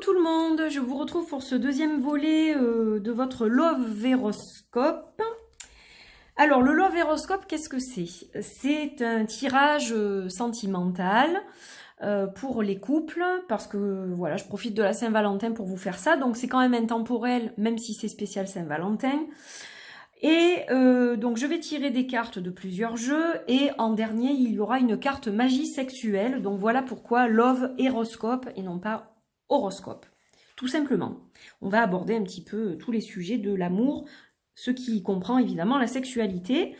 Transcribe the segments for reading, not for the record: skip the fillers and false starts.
tout le monde, je vous retrouve pour ce deuxième volet de votre Love-Véroscope. Alors le Love-Véroscope, qu'est-ce que c'est? C'est un tirage sentimental pour les couples, parce que voilà, je profite de la Saint-Valentin pour vous faire ça, donc c'est quand même intemporel, même si c'est spécial Saint-Valentin. Et donc je vais tirer des cartes de plusieurs jeux, et en dernier il y aura une carte magie sexuelle, donc voilà pourquoi Love-Héroscope et non pas horoscope, tout simplement. On va aborder un petit peu tous les sujets de l'amour, ce qui comprend évidemment la sexualité.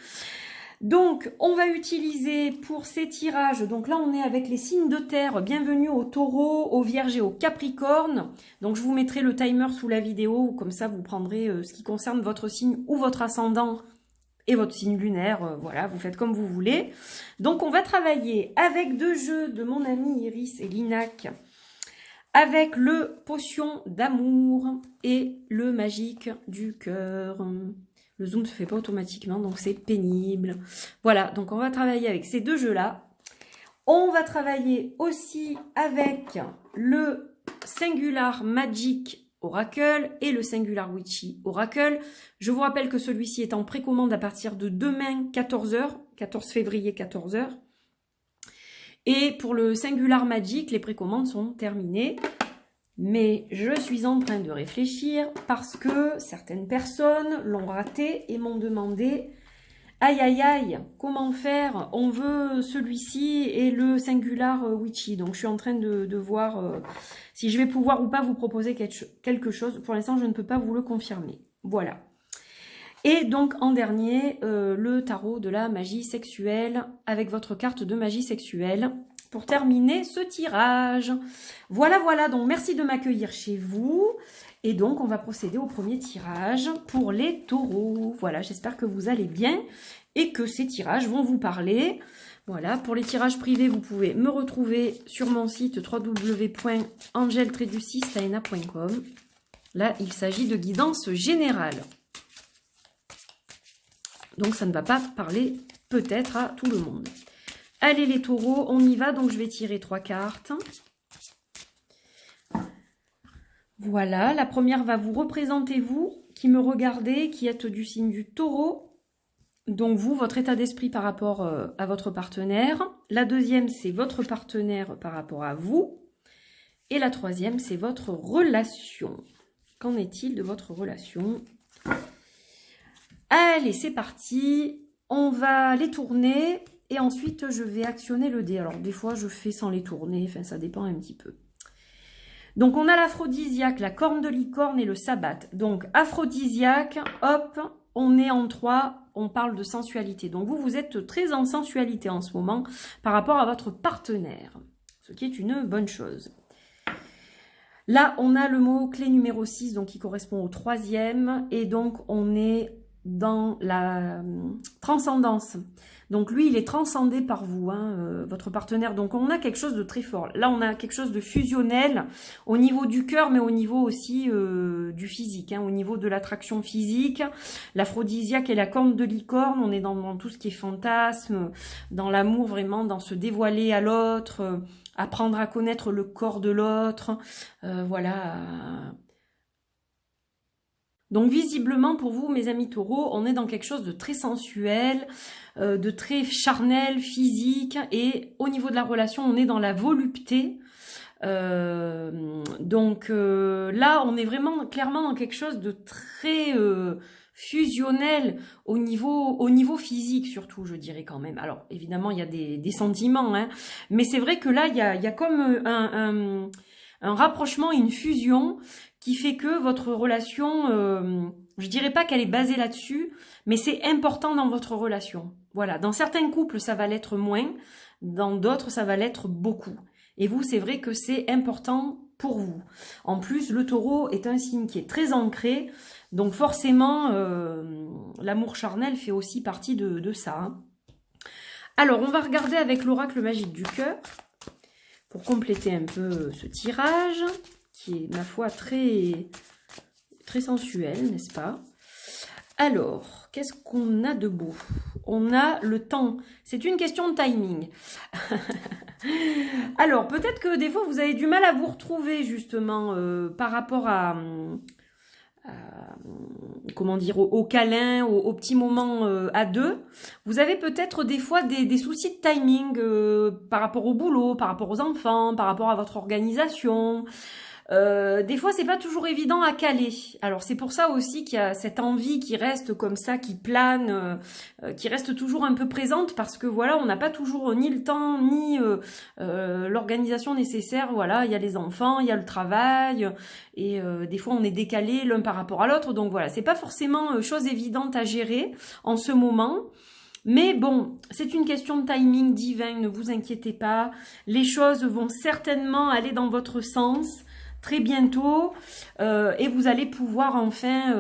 Donc, on va utiliser pour ces tirages, donc là on est avec les signes de terre, bienvenue au Taureau, au Vierge et au Capricorne. Donc je vous mettrai le timer sous la vidéo, comme ça vous prendrez ce qui concerne votre signe ou votre ascendant et votre signe lunaire, voilà, vous faites comme vous voulez. Donc on va travailler avec deux jeux de mon amie Iris et Linac, avec le potion d'amour et le magique du cœur. Le zoom ne se fait pas automatiquement, donc c'est pénible. Voilà, donc on va travailler avec ces deux jeux-là. On va travailler aussi avec le Singular Magic Oracle et le Singular Witchy Oracle. Je vous rappelle que celui-ci est en précommande à partir de demain, 14 h, 14 février, 14 h. Et pour le Singular Magic, les précommandes sont terminées. Mais je suis en train de réfléchir parce que certaines personnes l'ont raté et m'ont demandé « Aïe, aïe, aïe, comment faire? On veut celui-ci et le Singular Witchy. » Donc je suis en train de voir si je vais pouvoir ou pas vous proposer quelque chose. Pour l'instant, je ne peux pas vous le confirmer. Voilà. Et donc en dernier, le tarot de la magie sexuelle avec votre carte de magie sexuelle pour terminer ce tirage. Voilà, voilà, donc merci de m'accueillir chez vous. Et donc on va procéder au premier tirage pour les taureaux. Voilà, j'espère que vous allez bien et que ces tirages vont vous parler. Voilà, pour les tirages privés, vous pouvez me retrouver sur mon site www.angel-taena.com. Là, il s'agit de guidance générale. Donc ça ne va pas parler peut-être à tout le monde. Allez les taureaux, on y va. Donc je vais tirer 3 cartes. Voilà, la première va vous représenter vous, qui me regardez, qui êtes du signe du taureau. Donc vous, votre état d'esprit par rapport à votre partenaire. La deuxième, c'est votre partenaire par rapport à vous. Et la troisième, c'est votre relation. Qu'en est-il de votre relation ? Allez, c'est parti. On va les tourner et ensuite je vais actionner le dé. Alors des fois je fais sans les tourner, enfin ça dépend un petit peu. Donc on a l'aphrodisiaque, la corne de licorne et le sabbat. Donc aphrodisiaque, hop, on est en 3, on parle de sensualité. Donc vous êtes très en sensualité en ce moment par rapport à votre partenaire, ce qui est une bonne chose. Là on a le mot clé numéro 6, donc qui correspond au 3e, et donc on est dans la transcendance. Donc lui, il est transcendé par vous, hein, votre partenaire. Donc on a quelque chose de très fort. Là, on a quelque chose de fusionnel au niveau du cœur, mais au niveau aussi du physique, hein, au niveau de l'attraction physique. L'aphrodisiaque et la corne de licorne, on est dans tout ce qui est fantasme, dans l'amour vraiment, dans se dévoiler à l'autre, apprendre à connaître le corps de l'autre, voilà. Donc visiblement pour vous, mes amis taureaux, on est dans quelque chose de très sensuel, de très charnel, physique, et au niveau de la relation, on est dans la volupté. Là, on est vraiment clairement dans quelque chose de très fusionnel au niveau physique surtout, je dirais quand même. Alors évidemment, il y a des sentiments, hein, mais c'est vrai que là, il y a comme un rapprochement, une fusion qui fait que votre relation, je dirais pas qu'elle est basée là-dessus, mais c'est important dans votre relation. Voilà, dans certains couples, ça va l'être moins, dans d'autres, ça va l'être beaucoup. Et vous, c'est vrai que c'est important pour vous. En plus, le taureau est un signe qui est très ancré, donc forcément, l'amour charnel fait aussi partie de ça. Hein. Alors, on va regarder avec l'oracle magique du cœur, pour compléter un peu ce tirage, qui est, ma foi, très sensuel, n'est-ce pas? Alors, qu'est-ce qu'on a de beau? On a le temps. C'est une question de timing. Alors, peut-être que des fois, vous avez du mal à vous retrouver, justement, par rapport comment dire, au câlin, au petits moments à deux. Vous avez peut-être des fois des soucis de timing par rapport au boulot, par rapport aux enfants, par rapport à votre organisation. Des fois, c'est pas toujours évident à caler. Alors, c'est pour ça aussi qu'il y a cette envie qui reste comme ça, qui plane, qui reste toujours un peu présente, parce que voilà, on n'a pas toujours ni le temps, ni l'organisation nécessaire. Voilà, il y a les enfants, il y a le travail, et des fois, on est décalé l'un par rapport à l'autre. Donc voilà, c'est pas forcément chose évidente à gérer en ce moment. Mais bon, c'est une question de timing divin, ne vous inquiétez pas. Les choses vont certainement aller dans votre sens très bientôt et vous allez pouvoir enfin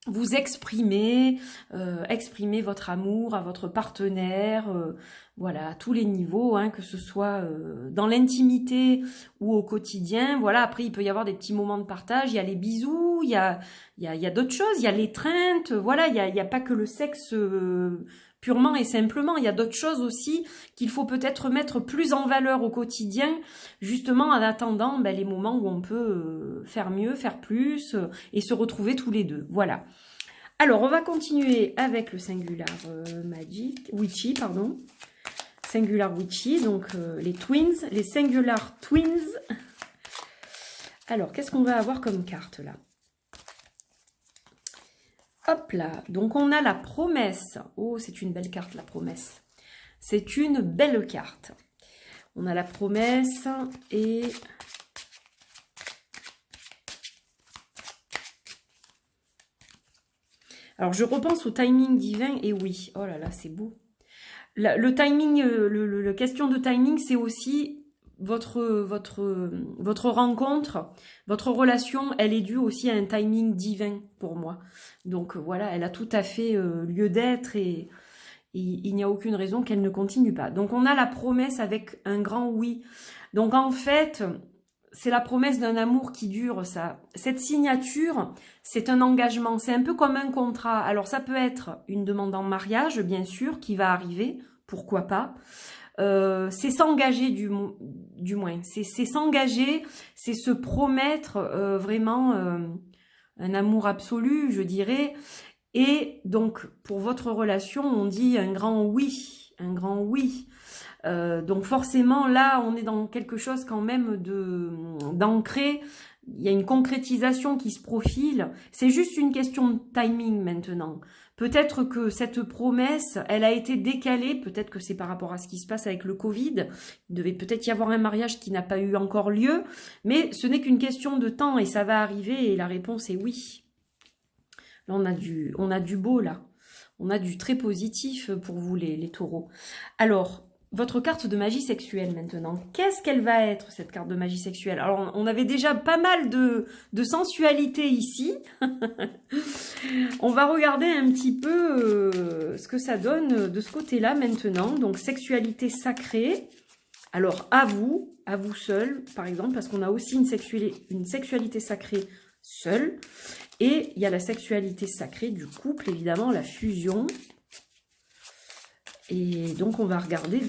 vous exprimer, exprimer votre amour à votre partenaire, voilà, à tous les niveaux, hein, que ce soit dans l'intimité ou au quotidien. Voilà, après il peut y avoir des petits moments de partage, il y a les bisous, il y a d'autres choses, il y a l'étreinte, voilà, il y a pas que le sexe purement et simplement, il y a d'autres choses aussi qu'il faut peut-être mettre plus en valeur au quotidien, justement en attendant les moments où on peut faire mieux, faire plus et se retrouver tous les deux. Voilà. Alors, on va continuer avec le Singular Witchy, pardon. Singular Witchy, donc les Twins, les Singular Twins. Alors, qu'est-ce qu'on va avoir comme carte là? Hop là, donc on a la promesse. Oh, c'est une belle carte, la promesse. C'est une belle carte. On a la promesse et... Alors, je repense au timing divin et oui. Oh là là, c'est beau. Le timing, le question de timing, c'est aussi... Votre rencontre, votre relation, elle est due aussi à un timing divin pour moi. Donc voilà, elle a tout à fait lieu d'être et il n'y a aucune raison qu'elle ne continue pas. Donc on a la promesse avec un grand oui. Donc en fait, c'est la promesse d'un amour qui dure, ça. Cette signature, c'est un engagement, c'est un peu comme un contrat. Alors ça peut être une demande en mariage, bien sûr, qui va arriver, pourquoi pas. C'est s'engager du moins, c'est s'engager, c'est se promettre vraiment un amour absolu, je dirais. Et donc pour votre relation, on dit un grand oui, un grand oui. Donc forcément là, on est dans quelque chose quand même d'ancré. Il y a une concrétisation qui se profile. C'est juste une question de timing maintenant. Peut-être que cette promesse, elle a été décalée. Peut-être que c'est par rapport à ce qui se passe avec le Covid. Il devait peut-être y avoir un mariage qui n'a pas eu encore lieu. Mais ce n'est qu'une question de temps et ça va arriver. Et la réponse est oui. Là, on a du beau là. On a du très positif pour vous les taureaux. Alors... Votre carte de magie sexuelle maintenant, qu'est-ce qu'elle va être cette carte de magie sexuelle? Alors on avait déjà pas mal de sensualité ici, on va regarder un petit peu ce que ça donne de ce côté-là maintenant, donc sexualité sacrée, alors à vous seul par exemple, parce qu'on a aussi une sexualité sacrée seule, et il y a la sexualité sacrée du couple évidemment, la fusion. Et donc, on va regarder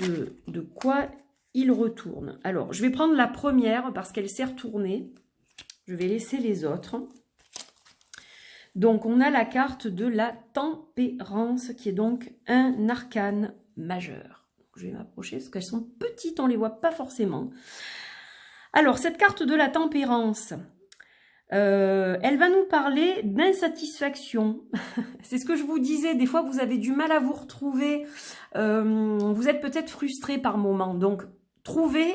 de quoi il retourne. Alors, je vais prendre la première parce qu'elle s'est retournée. Je vais laisser les autres. Donc, on a la carte de la tempérance qui est donc un arcane majeur. Je vais m'approcher parce qu'elles sont petites, on ne les voit pas forcément. Alors, cette carte de la tempérance... elle va nous parler d'insatisfaction. C'est ce que je vous disais, des fois vous avez du mal à vous retrouver, vous êtes peut-être frustré par moment, donc trouvez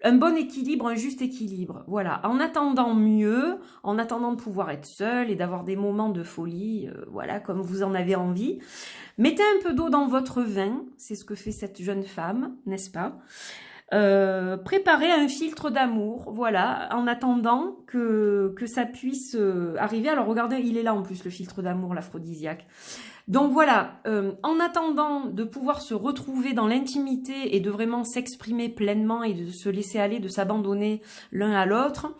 un bon équilibre, un juste équilibre, voilà, en attendant mieux, en attendant de pouvoir être seul et d'avoir des moments de folie, voilà, comme vous en avez envie. Mettez un peu d'eau dans votre vin, c'est ce que fait cette jeune femme, n'est-ce pas ? Préparer un filtre d'amour, voilà, en attendant que ça puisse arriver. Alors regardez, il est là en plus le filtre d'amour, l'aphrodisiaque. Donc voilà, en attendant de pouvoir se retrouver dans l'intimité et de vraiment s'exprimer pleinement et de se laisser aller, de s'abandonner l'un à l'autre,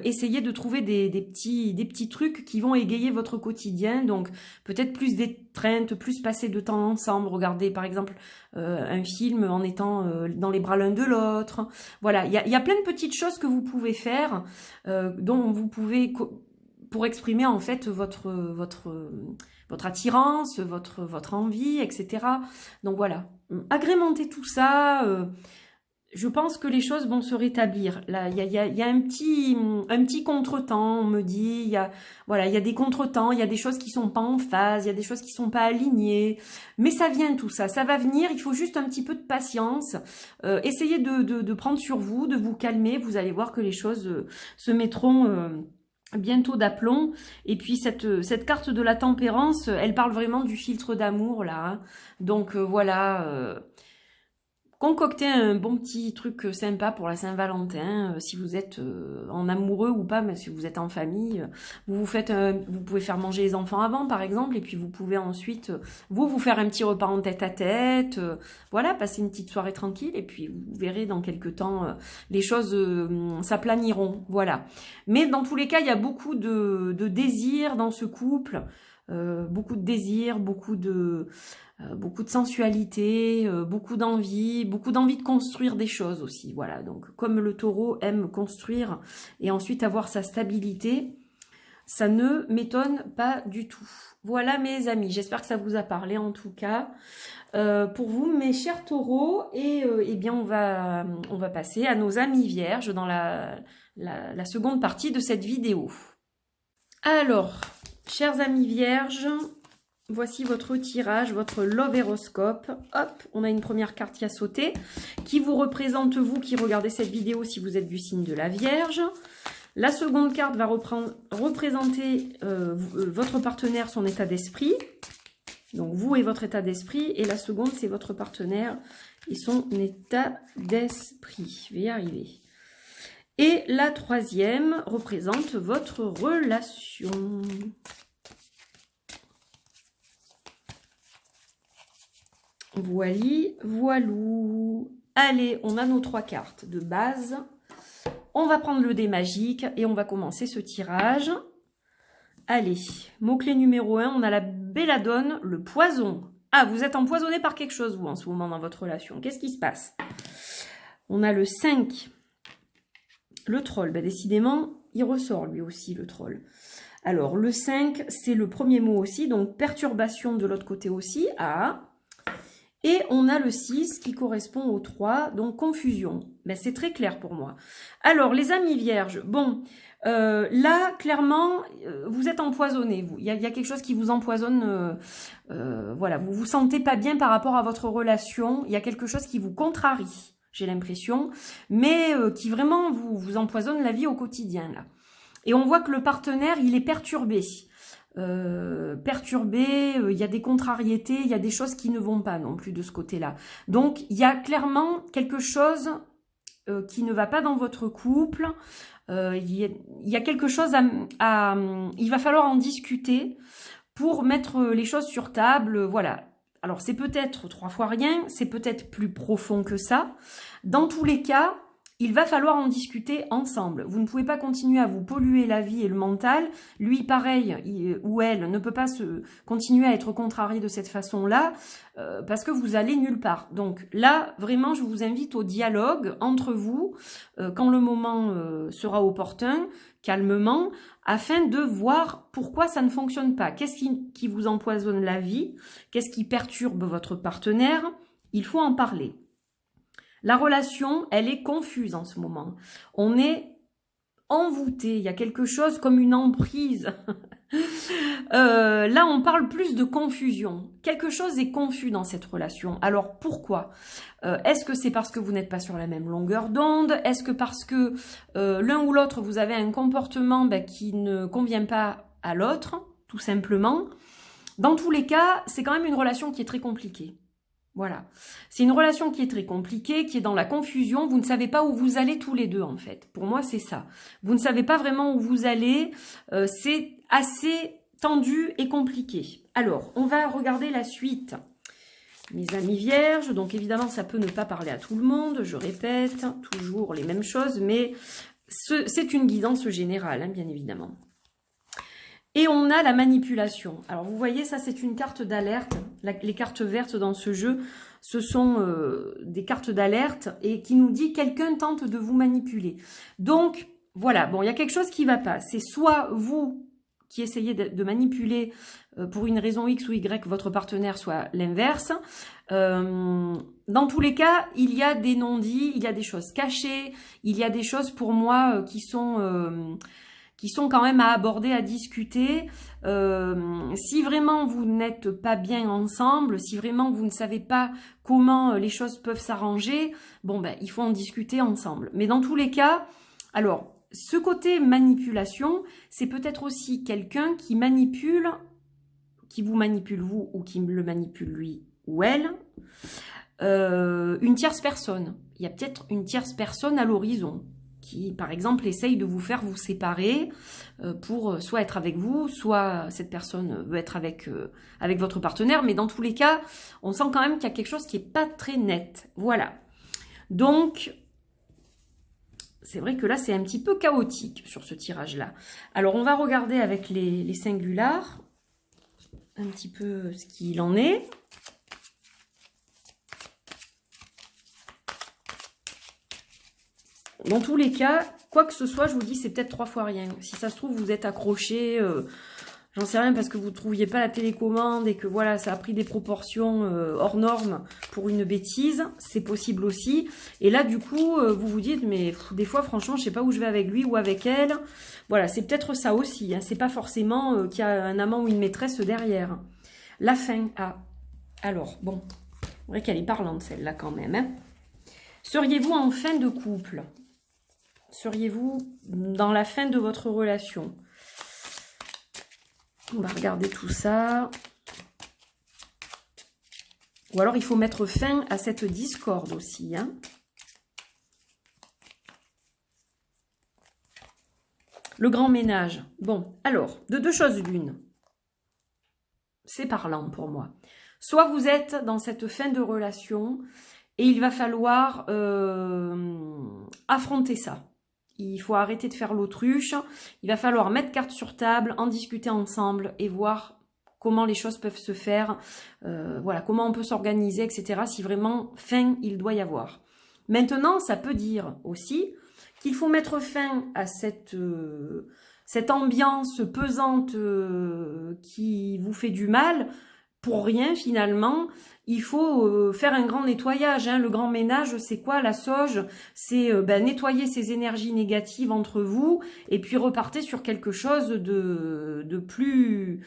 essayez de trouver des petits trucs qui vont égayer votre quotidien. Donc peut-être plus d'étreinte, plus passer de temps ensemble. Regardez par exemple un film en étant dans les bras l'un de l'autre. Voilà, il y a plein de petites choses que vous pouvez faire, dont vous pouvez pour exprimer en fait votre attirance, votre envie, etc. Donc voilà, agrémentez tout ça. Je pense que les choses vont se rétablir. Là, il y a un petit contretemps, on me dit. Voilà, il y a des contretemps, il y a des choses qui sont pas en phase, il y a des choses qui sont pas alignées. Mais ça vient tout ça, ça va venir. Il faut juste un petit peu de patience. Essayez de prendre sur vous, de vous calmer. Vous allez voir que les choses se mettront bientôt d'aplomb. Et puis cette carte de la tempérance, elle parle vraiment du filtre d'amour là. Hein. Donc voilà. Concoctez un bon petit truc sympa pour la Saint-Valentin, si vous êtes en amoureux ou pas, mais si vous êtes en famille, vous pouvez faire manger les enfants avant par exemple, et puis vous pouvez ensuite vous faire un petit repas en tête-à-tête, voilà, passer une petite soirée tranquille, et puis vous verrez dans quelques temps, les choses s'aplaniront, voilà. Mais dans tous les cas, il y a beaucoup de désir dans ce couple, beaucoup de désir, beaucoup de sensualité, beaucoup d'envie de construire des choses aussi, voilà. Donc comme le taureau aime construire et ensuite avoir sa stabilité, ça ne m'étonne pas du tout. Voilà mes amis, j'espère que ça vous a parlé en tout cas pour vous mes chers taureaux, et eh bien on va passer à nos amis vierges dans la seconde partie de cette vidéo. Alors, chers amis vierges, voici votre tirage, votre Love Horoscope. Hop, on a une première carte qui a sauté, qui vous représente, vous qui regardez cette vidéo, si vous êtes du signe de la Vierge. La seconde carte va représenter votre partenaire, son état d'esprit. Donc vous et votre état d'esprit. Et la seconde, c'est votre partenaire et son état d'esprit. Je vais y arriver. Et la troisième représente votre relation. Voili, voilou. Allez, on a nos trois cartes de base. On va prendre le dé magique et on va commencer ce tirage. Allez, mot-clé numéro 1, on a la belladone, le poison. Ah, vous êtes empoisonné par quelque chose, vous, en ce moment, dans votre relation. Qu'est-ce qui se passe? On a le 5, le troll. Ben, décidément, il ressort lui aussi, le troll. Alors, le 5, c'est le premier mot aussi, donc perturbation de l'autre côté aussi. Ah. Et on a le 6 qui correspond au 3, donc confusion. Ben, c'est très clair pour moi. Alors, les amis vierges, bon, là, clairement, vous êtes empoisonnés. Il y a quelque chose qui vous empoisonne. Voilà, vous vous sentez pas bien par rapport à votre relation. Il y a quelque chose qui vous contrarie, j'ai l'impression, mais qui vraiment vous empoisonne la vie au quotidien. Là. Et on voit que le partenaire, il est perturbé. Il y a des contrariétés, il y a des choses qui ne vont pas non plus de ce côté-là. Donc, il y a clairement quelque chose qui ne va pas dans votre couple. Il y a quelque chose il va falloir en discuter pour mettre les choses sur table. Voilà. Alors, c'est peut-être 3 fois rien, c'est peut-être plus profond que ça. Dans tous les cas, il va falloir en discuter ensemble. Vous ne pouvez pas continuer à vous polluer la vie et le mental. Lui, pareil, ou elle, ne peut pas continuer à être contrarié de cette façon-là parce que vous allez nulle part. Donc là, vraiment, je vous invite au dialogue entre vous quand le moment sera opportun, calmement, afin de voir pourquoi ça ne fonctionne pas. Qu'est-ce qui vous empoisonne la vie? Qu'est-ce qui perturbe votre partenaire? Il faut en parler. La relation, elle est confuse en ce moment. On est envoûté, il y a quelque chose comme une emprise. Là, on parle plus de confusion. Quelque chose est confus dans cette relation. Alors, pourquoi? Est-ce que c'est parce que vous n'êtes pas sur la même longueur d'onde? Est-ce que parce que l'un ou l'autre, vous avez un comportement qui ne convient pas à l'autre, tout simplement? Dans tous les cas, c'est quand même une relation qui est très compliquée. Voilà, c'est une relation qui est très compliquée, qui est dans la confusion. Vous ne savez pas où vous allez tous les deux, en fait. Pour moi, c'est ça. Vous ne savez pas vraiment où vous allez. C'est assez tendu et compliqué. Alors, on va regarder la suite. Mes amis vierges, donc évidemment, ça peut ne pas parler à tout le monde. Je répète, toujours les mêmes choses, mais C'est une guidance générale, hein, bien évidemment. Et on a la manipulation. Alors, vous voyez, ça, c'est une carte d'alerte. Les cartes vertes dans ce jeu, ce sont des cartes d'alerte et qui nous dit quelqu'un tente de vous manipuler. Donc, voilà, bon, il y a quelque chose qui ne va pas. C'est soit vous qui essayez de manipuler pour une raison X ou Y votre partenaire, soit l'inverse. Dans tous les cas, il y a des non-dits, il y a des choses cachées, il y a des choses pour moi qui sont quand même à aborder, à discuter. Si vraiment vous n'êtes pas bien ensemble, si vraiment vous ne savez pas comment les choses peuvent s'arranger, bon ben il faut en discuter ensemble. Mais dans tous les cas, alors ce côté manipulation, c'est peut-être aussi quelqu'un qui manipule, qui vous manipule vous ou qui le manipule lui ou elle, une tierce personne. Il y a peut-être une tierce personne à l'horizon qui, par exemple, essaye de vous faire vous séparer pour soit être avec vous, soit cette personne veut être avec votre partenaire. Mais dans tous les cas, on sent quand même qu'il y a quelque chose qui n'est pas très net. Voilà. Donc, c'est vrai que là, c'est un petit peu chaotique sur ce tirage-là. Alors, on va regarder avec les singulars un petit peu ce qu'il en est. Dans tous les cas, quoi que ce soit, je vous dis, c'est peut-être 3 fois rien. Si ça se trouve, vous êtes accroché, j'en sais rien, parce que vous ne trouviez pas la télécommande et que voilà, ça a pris des proportions hors normes pour une bêtise, c'est possible aussi. Et là, du coup, vous vous dites, mais des fois, franchement, je ne sais pas où je vais avec lui ou avec elle. Voilà, c'est peut-être ça aussi. Hein. C'est pas forcément qu'il y a un amant ou une maîtresse derrière. La fin, ah. Alors, bon, c'est vrai qu'elle est parlante, celle-là, quand même. Hein. Seriez-vous en fin de couple ? Seriez-vous dans la fin de votre relation? On va regarder tout ça. Ou alors, il faut mettre fin à cette discorde aussi. Hein. Le grand ménage. Bon, alors, de 2 choses l'une. C'est parlant pour moi. Soit vous êtes dans cette fin de relation et il va falloir affronter ça. Il faut arrêter de faire l'autruche. Il va falloir mettre carte sur table, en discuter ensemble et voir comment les choses peuvent se faire. Voilà, comment on peut s'organiser, etc. Si vraiment fin il doit y avoir. Maintenant, ça peut dire aussi qu'il faut mettre fin à cette ambiance pesante qui vous fait du mal. Pour rien finalement, il faut faire un grand nettoyage. Hein. Le grand ménage, c'est quoi? La sauge, c'est nettoyer ces énergies négatives entre vous et puis repartir sur quelque chose de plus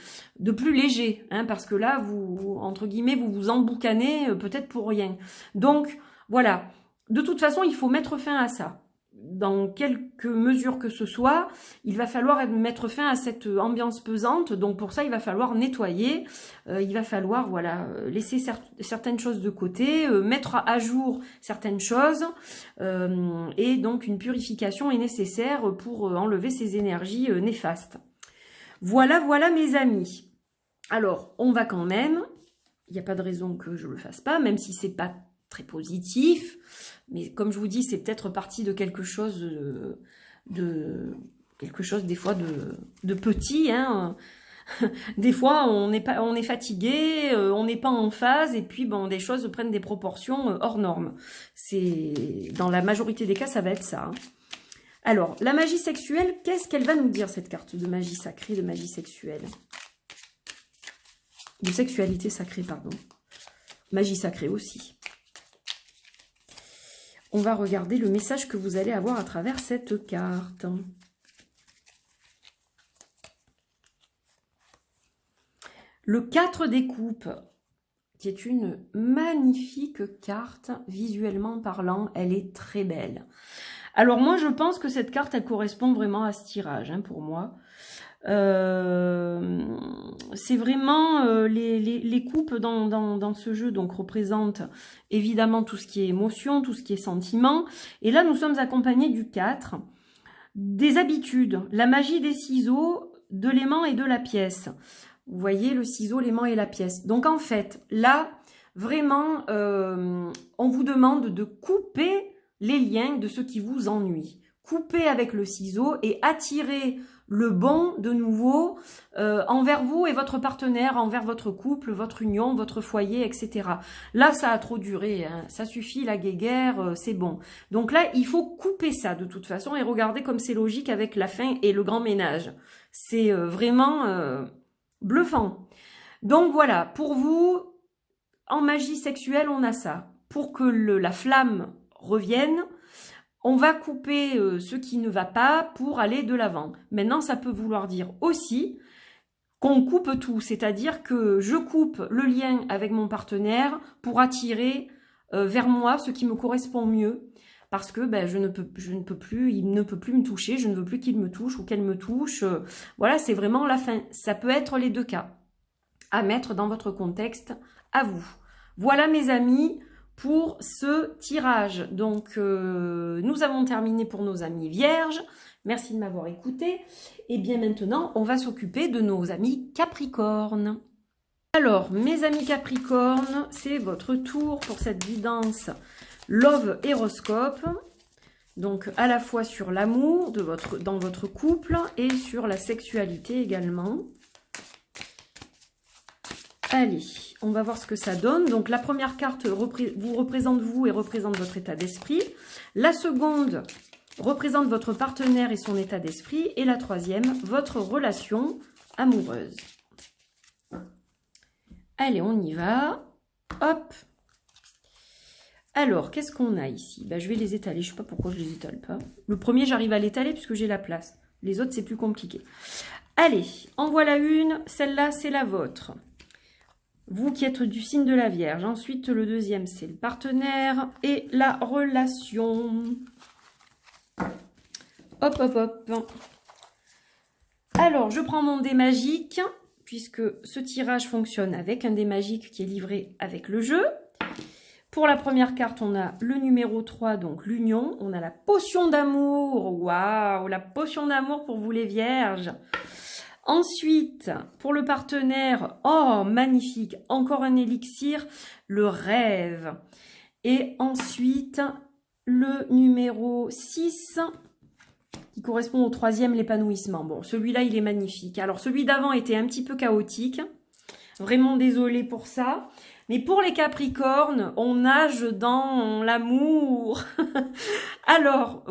léger. Hein, parce que là, vous, entre guillemets, vous vous emboucanez peut-être pour rien. Donc, voilà. De toute façon, il faut mettre fin à ça. Dans quelque mesure que ce soit, il va falloir mettre fin à cette ambiance pesante. Donc pour ça, il va falloir nettoyer, il va falloir voilà laisser certaines choses de côté, mettre à jour certaines choses. Et donc une purification est nécessaire pour enlever ces énergies néfastes. Voilà, voilà mes amis. Alors, on va quand même, il n'y a pas de raison que je ne le fasse pas, même si c'est pas très positif, mais comme je vous dis, c'est peut-être parti de quelque chose des fois de petit. Hein. Des fois, on est fatigué, on n'est pas en phase, et puis bon, des choses prennent des proportions hors normes. Dans la majorité des cas, ça va être ça. Hein. Alors, la magie sexuelle, qu'est-ce qu'elle va nous dire, cette carte de magie sacrée, de magie sexuelle? De sexualité sacrée, pardon. Magie sacrée aussi. On va regarder le message que vous allez avoir à travers cette carte. Le 4 des coupes, qui est une magnifique carte, visuellement parlant, elle est très belle. Alors moi, je pense que cette carte, elle correspond vraiment à ce tirage, hein, pour moi. C'est vraiment les coupes dans ce jeu donc représentent évidemment tout ce qui est émotion, tout ce qui est sentiment, et là nous sommes accompagnés du 4, des habitudes, la magie des ciseaux, de l'aimant et de la pièce. Vous voyez le ciseau, l'aimant et la pièce. Donc en fait là vraiment on vous demande de couper les liens de ce qui vous ennuie. couper avec le ciseau et attirer le bon de nouveau envers vous et votre partenaire, envers votre couple, votre union, votre foyer, etc. Là, ça a trop duré, hein. Ça suffit, la guéguerre, c'est bon. Donc là, il faut couper ça de toute façon et regardez comme c'est logique avec la fin et le grand ménage. C'est vraiment bluffant. Donc voilà, pour vous, en magie sexuelle, on a ça. Pour que la flamme revienne, on va couper ce qui ne va pas pour aller de l'avant. Maintenant, ça peut vouloir dire aussi qu'on coupe tout, c'est-à-dire que je coupe le lien avec mon partenaire pour attirer vers moi ce qui me correspond mieux. Parce que ben, je ne peux plus, il ne peut plus me toucher, je ne veux plus qu'il me touche ou qu'elle me touche. Voilà, c'est vraiment la fin. Ça peut être les deux cas à mettre dans votre contexte à vous. Voilà mes amis pour ce tirage. Donc, nous avons terminé pour nos amis vierges. Merci de m'avoir écouté. Et bien maintenant, on va s'occuper de nos amis capricornes. Alors, mes amis capricornes, c'est votre tour pour cette guidance Love Horoscope. Donc, à la fois sur l'amour dans votre couple et sur la sexualité également. Allez, on va voir ce que ça donne. Donc, la première carte vous représente vous et représente votre état d'esprit. La seconde représente votre partenaire et son état d'esprit. Et la troisième, votre relation amoureuse. Allez, on y va. Hop. Alors, qu'est-ce qu'on a ici? Ben, je vais les étaler. Je ne sais pas pourquoi je ne les étale pas. Le premier, j'arrive à l'étaler puisque j'ai la place. Les autres, c'est plus compliqué. Allez, en voilà une. Celle-là, c'est la vôtre. Vous qui êtes du signe de la Vierge. Ensuite, le deuxième, c'est le partenaire et la relation. Hop, hop, hop. Alors, je prends mon dé magique, puisque ce tirage fonctionne avec un dé magique qui est livré avec le jeu. Pour la première carte, on a le numéro 3, donc l'union. On a la potion d'amour. Waouh, la potion d'amour pour vous les Vierges. Ensuite, pour le partenaire, oh, magnifique, encore un élixir, le rêve. Et ensuite, le numéro 6, qui correspond au troisième, l'épanouissement. Bon, celui-là, il est magnifique. Alors, celui d'avant était un petit peu chaotique. Vraiment désolée pour ça. Mais pour les Capricornes, on nage dans l'amour. Alors,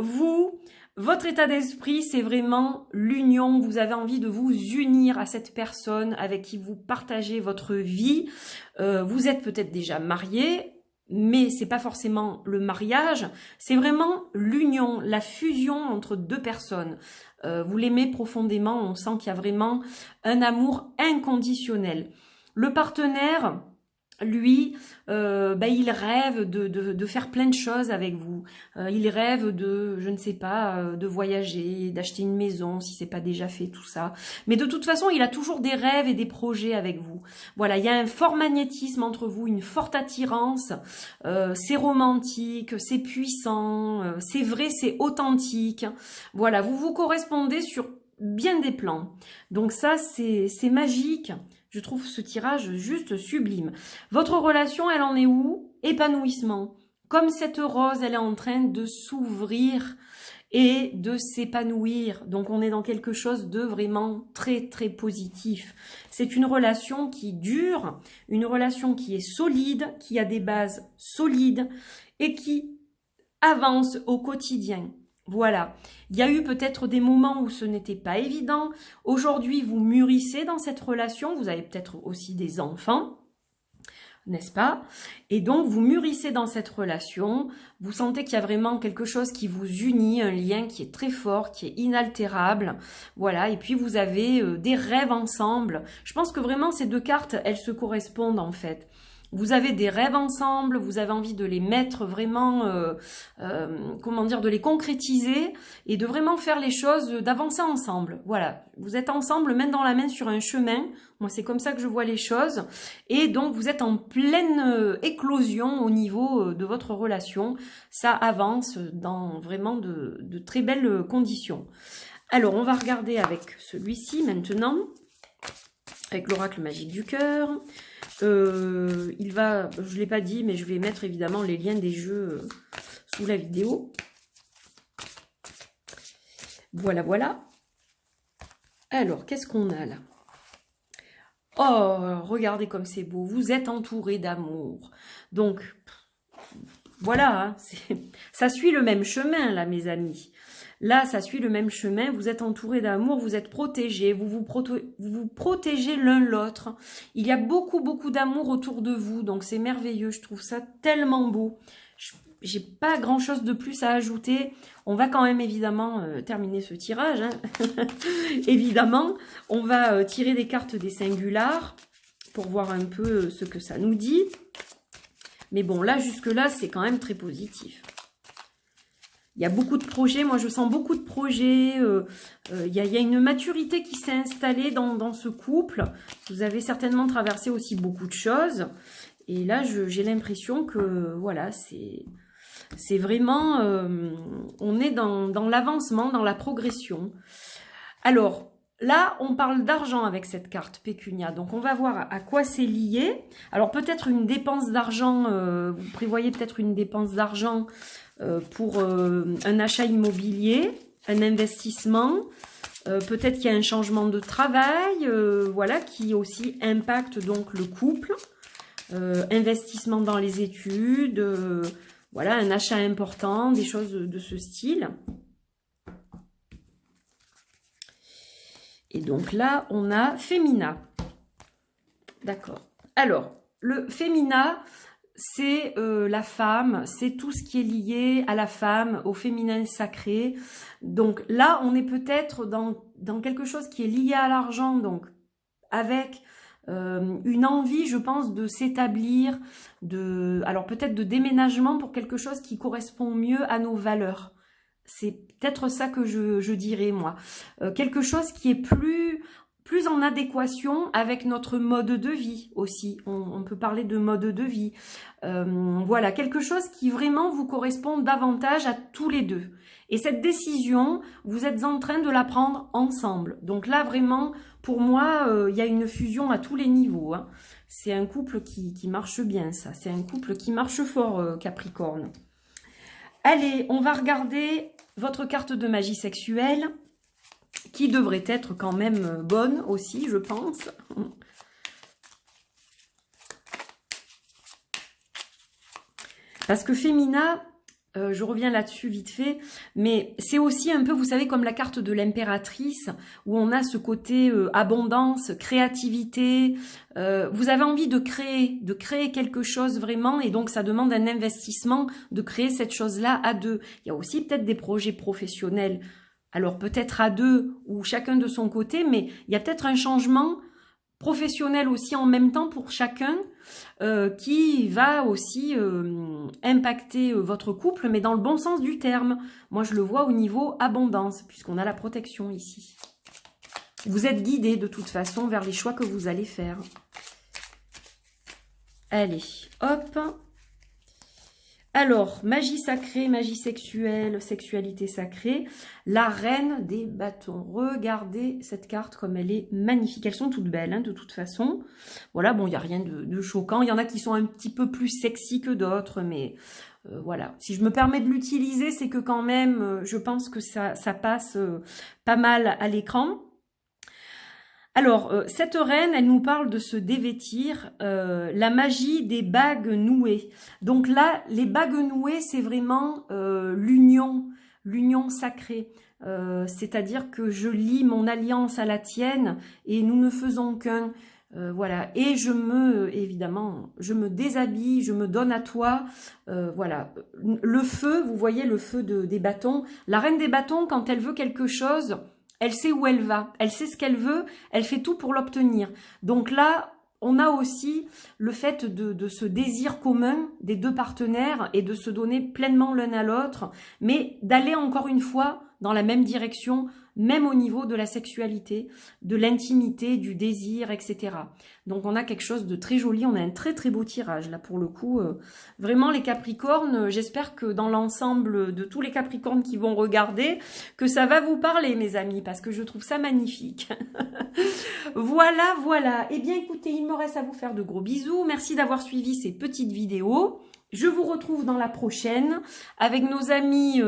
votre état d'esprit, c'est vraiment l'union. Vous avez envie de vous unir à cette personne avec qui vous partagez votre vie. Vous êtes peut-être déjà marié, mais c'est pas forcément le mariage. C'est vraiment l'union, la fusion entre deux personnes. Vous l'aimez profondément. On sent qu'il y a vraiment un amour inconditionnel. Le partenaire, lui, il rêve de faire plein de choses avec vous. Il rêve de, je ne sais pas, de voyager, d'acheter une maison, si c'est pas déjà fait, tout ça. Mais de toute façon, il a toujours des rêves et des projets avec vous. Voilà, il y a un fort magnétisme entre vous, une forte attirance. C'est romantique, c'est puissant, c'est vrai, c'est authentique. Voilà, vous vous correspondez sur bien des plans. Donc ça, c'est magique. Je trouve ce tirage juste sublime. Votre relation, elle en est où? Épanouissement. Comme cette rose, elle est en train de s'ouvrir et de s'épanouir. Donc, on est dans quelque chose de vraiment très, très positif. C'est une relation qui dure, une relation qui est solide, qui a des bases solides et qui avance au quotidien. Voilà, il y a eu peut-être des moments où ce n'était pas évident. Aujourd'hui, vous mûrissez dans cette relation. Vous avez peut-être aussi des enfants, n'est-ce pas? Et donc, vous mûrissez dans cette relation. Vous sentez qu'il y a vraiment quelque chose qui vous unit, un lien qui est très fort, qui est inaltérable. Voilà, et puis vous avez des rêves ensemble. Je pense que vraiment, ces deux cartes, elles se correspondent en fait. Vous avez des rêves ensemble, vous avez envie de les mettre vraiment, comment dire, de les concrétiser et de vraiment faire les choses, d'avancer ensemble. Voilà, vous êtes ensemble, main dans la main sur un chemin. Moi, c'est comme ça que je vois les choses. Et donc, vous êtes en pleine éclosion au niveau de votre relation. Ça avance dans vraiment de très belles conditions. Alors, on va regarder avec celui-ci maintenant, avec l'oracle magique du cœur. Je ne l'ai pas dit, mais je vais mettre évidemment les liens des jeux sous la vidéo. Voilà, voilà. Alors, qu'est-ce qu'on a là? Oh, regardez comme c'est beau. Vous êtes entouré d'amour. Donc, voilà, hein, ça suit le même chemin, là, mes amis. Là, ça suit le même chemin. Vous êtes entouré d'amour, vous êtes protégés, vous protégez l'un l'autre. Il y a beaucoup, beaucoup d'amour autour de vous. Donc, c'est merveilleux. Je trouve ça tellement beau. J'ai pas grand-chose de plus à ajouter. On va quand même, évidemment, terminer ce tirage. Hein. Évidemment, on va tirer des cartes des singulars pour voir un peu ce que ça nous dit. Mais bon, là, jusque-là, c'est quand même très positif. Il y a beaucoup de projets, moi je sens beaucoup de projets, il y a une maturité qui s'est installée dans ce couple. Vous avez certainement traversé aussi beaucoup de choses. Et là, j'ai l'impression que, voilà, c'est vraiment, on est dans l'avancement, dans la progression. Alors, là, on parle d'argent avec cette carte pécunia. Donc, on va voir à quoi c'est lié. Alors, peut-être une dépense d'argent, vous prévoyez peut-être une dépense d'argent pour un achat immobilier, un investissement. Peut-être qu'il y a un changement de travail, voilà, qui aussi impacte donc le couple. Investissement dans les études, voilà, un achat important, des choses de ce style. Et donc là, on a Femina. D'accord. Alors, le Femina, c'est la femme, c'est tout ce qui est lié à la femme, au féminin sacré. Donc là, on est peut-être dans quelque chose qui est lié à l'argent, donc avec une envie, je pense, de s'établir, alors peut-être de déménagement pour quelque chose qui correspond mieux à nos valeurs. C'est peut-être ça que je dirais, moi. Quelque chose qui est plus en adéquation avec notre mode de vie aussi. On peut parler de mode de vie. Voilà, quelque chose qui vraiment vous correspond davantage à tous les deux. Et cette décision, vous êtes en train de la prendre ensemble. Donc là, vraiment, pour moi, il y a une fusion à tous les niveaux. Hein. C'est un couple qui marche bien, ça. C'est un couple qui marche fort, Capricorne. Allez, on va regarder votre carte de magie sexuelle, qui devrait être quand même bonne aussi, je pense. Parce que Femina, je reviens là-dessus vite fait, mais c'est aussi un peu, vous savez, comme la carte de l'impératrice, où on a ce côté abondance, créativité. Vous avez envie de créer quelque chose vraiment, et donc ça demande un investissement de créer cette chose-là à deux. Il y a aussi peut-être des projets professionnels, alors peut-être à deux ou chacun de son côté, mais il y a peut-être un changement professionnel aussi en même temps pour chacun qui va aussi impacter votre couple, mais dans le bon sens du terme. Moi, je le vois au niveau abondance, puisqu'on a la protection ici. Vous êtes guidé de toute façon vers les choix que vous allez faire. Allez, hop. Alors, magie sacrée, magie sexuelle, sexualité sacrée, la reine des bâtons. Regardez cette carte comme elle est magnifique. Elles sont toutes belles, hein, de toute façon. Voilà, bon, il n'y a rien de choquant. Il y en a qui sont un petit peu plus sexy que d'autres, mais voilà. Si je me permets de l'utiliser, c'est que quand même, je pense que ça passe pas mal à l'écran. Alors, cette reine, elle nous parle de se dévêtir, la magie des bagues nouées. Donc là, les bagues nouées, c'est vraiment l'union sacrée. C'est-à-dire que je lie mon alliance à la tienne et nous ne faisons qu'un. Voilà. Et évidemment, je me déshabille, je me donne à toi. Voilà. Le feu, vous voyez le feu des bâtons. La reine des bâtons, quand elle veut quelque chose, elle sait où elle va, elle sait ce qu'elle veut, elle fait tout pour l'obtenir. Donc là, on a aussi le fait de ce désir commun des deux partenaires et de se donner pleinement l'un à l'autre, mais d'aller encore une fois dans la même direction, même au niveau de la sexualité, de l'intimité, du désir, etc. Donc on a quelque chose de très joli, on a un très très beau tirage là pour le coup. Vraiment les Capricornes, j'espère que dans l'ensemble de tous les Capricornes qui vont regarder, que ça va vous parler mes amis, parce que je trouve ça magnifique. Voilà, voilà. Eh bien écoutez, il me reste à vous faire de gros bisous. Merci d'avoir suivi ces petites vidéos. Je vous retrouve dans la prochaine avec nos amis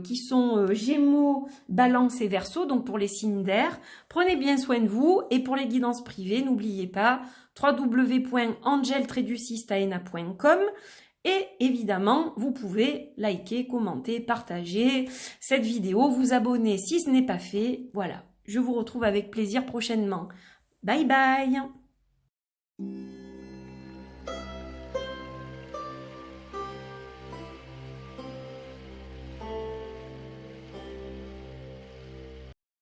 qui sont Gémeaux, Balance et Verseau, donc pour les signes d'air. Prenez bien soin de vous et pour les guidances privées, n'oubliez pas www.angel-taena.com et évidemment, vous pouvez liker, commenter, partager cette vidéo, vous abonner si ce n'est pas fait. Voilà, je vous retrouve avec plaisir prochainement. Bye bye!